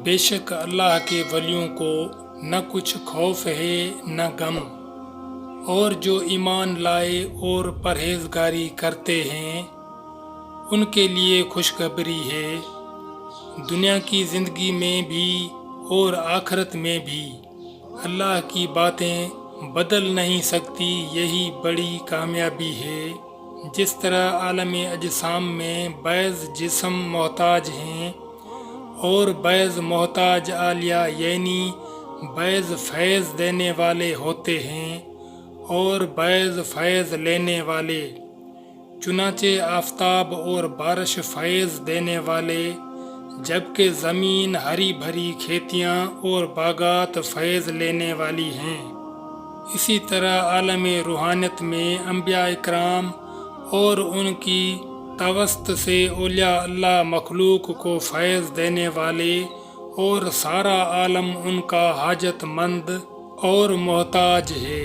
بے شک اللہ کے ولیوں کو نہ کچھ خوف ہے نہ غم، اور جو ایمان لائے اور پرہیزگاری کرتے ہیں ان کے لیے خوشخبری ہے، دنیا کی زندگی میں بھی اور آخرت میں بھی۔ اللہ کی باتیں بدل نہیں سکتی، یہی بڑی کامیابی ہے۔ جس طرح عالم اجسام میں بعض جسم محتاج ہیں اور بعض محتاج اعلیٰ یعنی بعض فیض دینے والے ہوتے ہیں اور بعض فیض لینے والے، چنانچہ آفتاب اور بارش فیض دینے والے، جبکہ زمین ہری بھری کھیتیاں اور باغات فیض لینے والی ہیں۔ اسی طرح عالم روحانیت میں انبیاء اکرام اور ان کی توسط سے اولیاء اللہ مخلوق کو فیض دینے والے، اور سارا عالم ان کا حاجت مند اور محتاج ہے۔